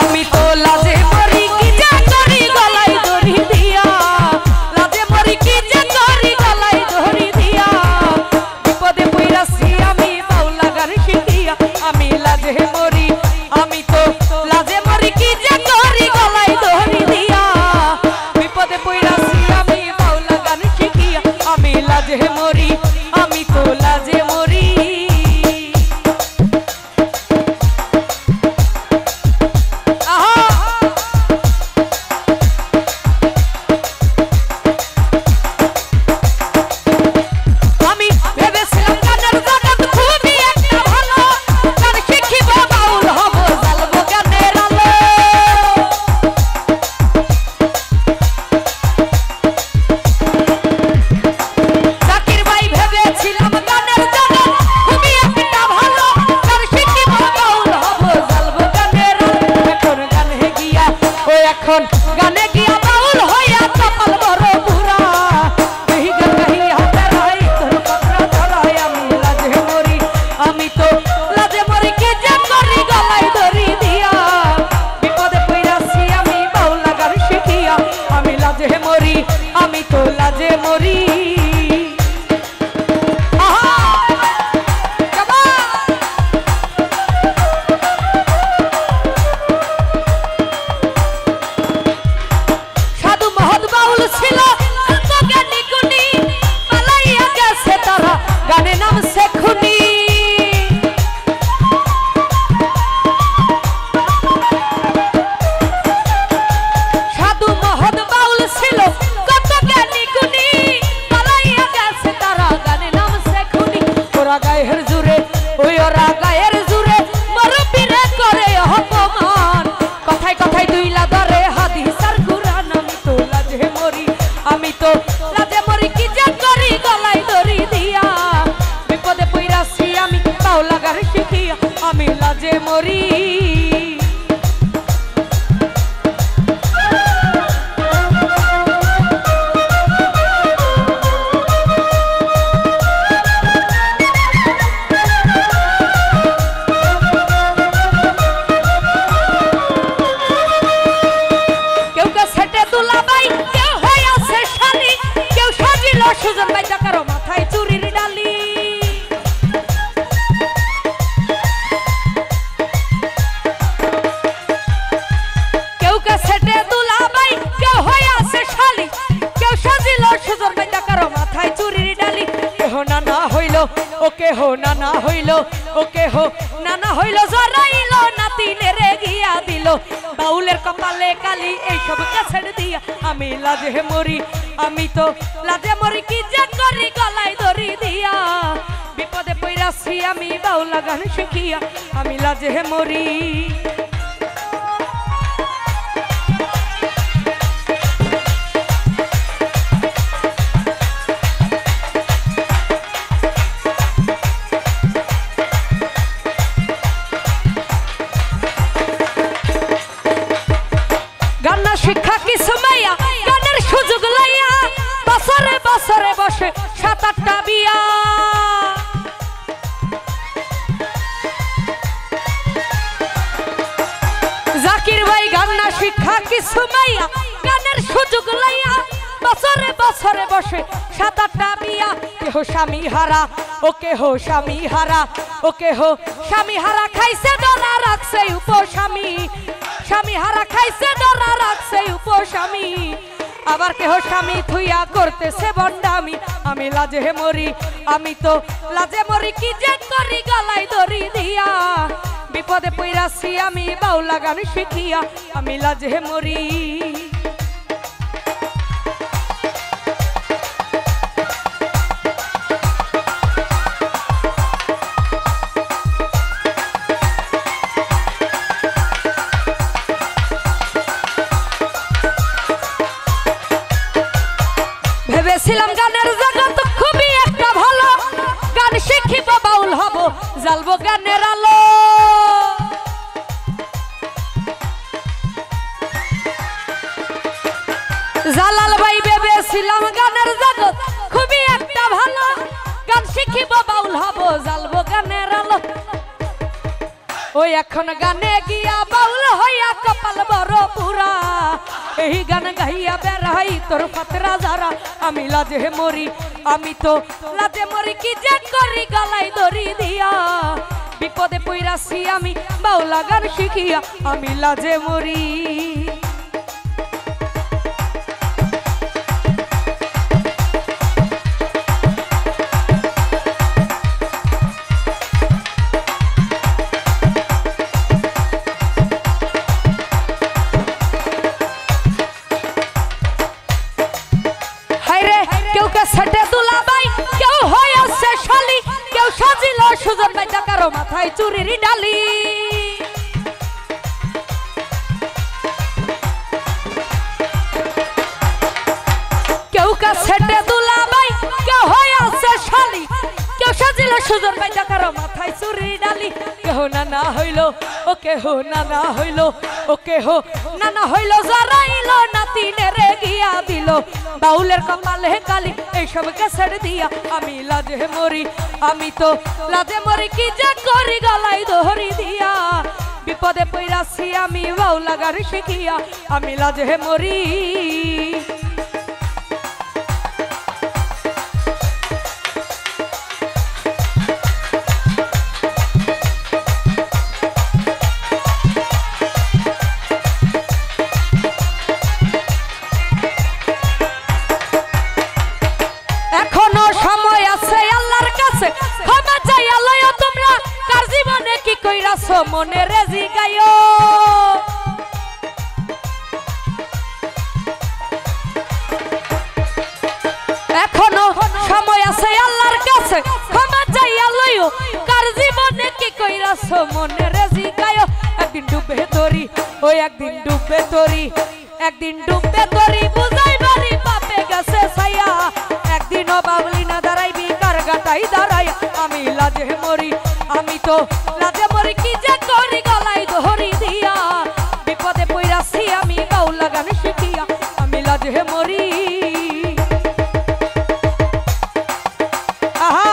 আমি তো লাজে মরি কি যে করি গলায় দড়ি দিয়া লাজে মরি কি যে করি গলায় দড়ি দিয়া বিপদে পইরাছি আমি বাউলা গান শিখিয়া আমি লাজে মরি আমি তো লাজে মরি কি যে করি গলায় দড়ি দিয়া বিপদে পইরাছি আমি বাউলা গান শিখিয়া আমি লাজে মরি আমি তো লাজে মরি গানে গিয়া বাউল হইয়া কপাল বড় পুরা এই গান গাইয়া হাতে রই তোর পত্র ধরাই আমি লাজে মরি আমি তো লাজে মরি কি যে করি গলায় দড়ি দিয়া বিপদে পইরাছি আমি বাউলা গান শিখিয়া আমি লাজে মরি আমি তো লাজে মরি গায়ের জুড়ে ওই ওরা গায়ের জুড়ে মরপিরে করে অপমান কথায় কথায় দুইলা ধরে হাদিস আর কুরআন আমি তো লাজে মরি আমি তো লাজে মরি কি যে করি গলায় দড়ি দিয়া বিপদে পইরাছি আমি বাউলা গান শিখিয়া আমি লাজে মরি সুজন ভাই কারো মাথায় চুরির ডালি কেউ কে সেটে দুলা ভাই কেউ হয়ে আছে শালি কেউ সাজিল সুজন ভাই কারো মাথায় চুরির ডালি কেহ নানা হইল ওকে হো নানা হইল ওকে হো নানা হইল জরাইল নাতিনে রে গিয়া দিল বাউলের কপালে কালি এই সব কাছের দিয়া আমি লাজে মরি আমি তো লাজে মরি কি যে করি গলায় দড়ি দিয়া বিপদে পইরাছি আমি বাউলা গান শিখিয়া আমি লাজে মরি গান শিক্ষা কি সময়া গানের সুযোগ লইয়া বছরে বছরে বসে 7-8টা বিয়া জাকির ভাই গান শিক্ষা কি সময়া গানের সুযোগ লইয়া বছরে বছরে বসে 7-8টা বিয়া কেহ স্বামী হারা ওকে হো স্বামী হারা ওকে হো স্বামী হারা খাইছে ডরা রাখছে উপস্বামী স্বামী হারা খাইছে ডরা রাখছে উপস্বামী আবার কেহ স্বামী থুইয়া করতেছে বন্ডামি আমি লাজে মরি আমি তো লাজে মরি কি যে করি গলায় দড়ি দিয়া বিপদে পইরাছি আমি বাউলা গান শিখিয়া আমি লাজে মরি ভেবেছিলাম গানের জগৎ খুবই একটা ভালো গান শিখিব বাউল হব জ্বালবো গানের আলো জালাল ভাই ভেবেছিলাম গানের জগৎ খুবই একটা ভালো গান শিখিব বাউল হব জ্বালবো গানের আলো ওই এখন গানে গিয়া বাউল হইয়া নাই তোর ফাতরা যারা আমি লাজে মরি আমি তো লাজে মরি কি যে করি গলায় দড়ি দিয়া বিপদে পইরাছি আমি বাউলা গান শিখিয়া আমি লাজে মরি সেটে দুলাবাই কেউ হয়েছে শালি কেউ সাজিল সুজন ভাই কারো মাথায় চুরির ডালি কেউ সেটে দুলাবাই কেউ হয়েছে শালি কেউ সাজিল সুজন ভাই কারো মাথায় চুরির ডালি কেহ না হইল ও কেহ না হইল ও কেহ না হইল জরাইল নাতিনের গিয়া দিল বাউলের কপালে কালি এইসব কেসের দিয়া আমি লাজে মরি আমি তো লাজে মরি কি যে করি গলায় দড়ি দিয়া বিপদে পইরাছি আমি বাউলা গান শিখিয়া আমি লাজে মরি এখনো সময় আছে আল্লাহর কাছে ক্ষমা চাইয়া লইও তোমরা কার জীবনে কি কইরাছো মনে রেজি গায়ো এখনো সময় আছে আল্লাহর কাছে ক্ষমা চাইয়া লইও কার জীবনে কি কইরাছো মনে রেজি গায়ো একদিন ডুবে তরি ওই একদিন ডুবে তরি একদিন ডুবে তরি বুঝাই বাড়ি পাপে গেছে ছায়া একদিন বাবলি না দাঁড়াইবি কার গাটাই দাঁড়াই আমি লাজে মরি আমি তো লাজে মরি কি যে করি গলায় দড়ি দিয়া বিপদে পইরাছি আমি বাউলা গান শিখিয়া আমি লাজে মরি আহা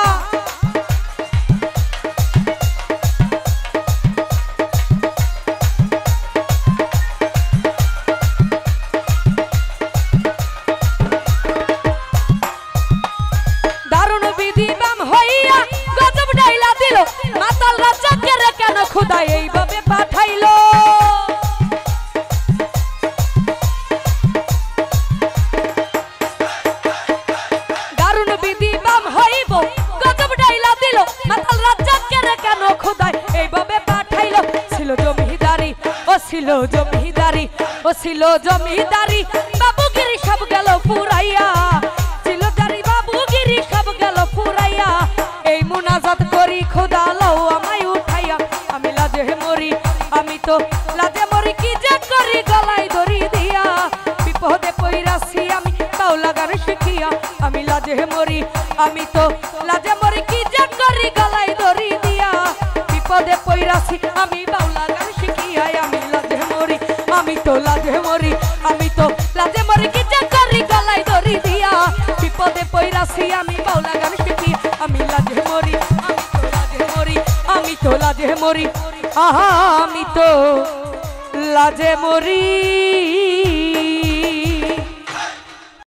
মাতাল রাজাকে কেন খুদা এইভাবে পাঠাইলো দারুণ বিধি বাম হইব গজব ডাইলা দিল মাতাল রাজাকে কেন খুদা এইভাবে পাঠাইলো ছিল জমিদারি ও ছিল জমিদারি ও ছিল জমিদারি বাবুগিরি সব গেল পুরাইয়া ছিল দারি বাবুগিরি সব গেল পুরাইয়া এই মুনাজাত করি খোদা লও আমায় উঠাইয়া আমি লাজে মরি আমি তো লাজে মরি কি যে করি গলায় দড়ি দিয়া বিপদে পইরাছি আমি বাউলা গান শিখিয়া আমি লাজে মরি আমি তো লাজে মরি কি যে করি গলায় দড়ি দিয়া বিপদে পইরাছি আমি বাউলা গান শিখিয়া আমি লাজে মরি আমি তো লাজে মরি আমি তো লাজে মরি কি যে করি গলায় দড়ি দিয়া বিপদে পইরাছি আমি বাউলা গান শিখিয়া আমি লাজে মরি আমি তো লাজে মরি আহা আমি তো লাজে মরি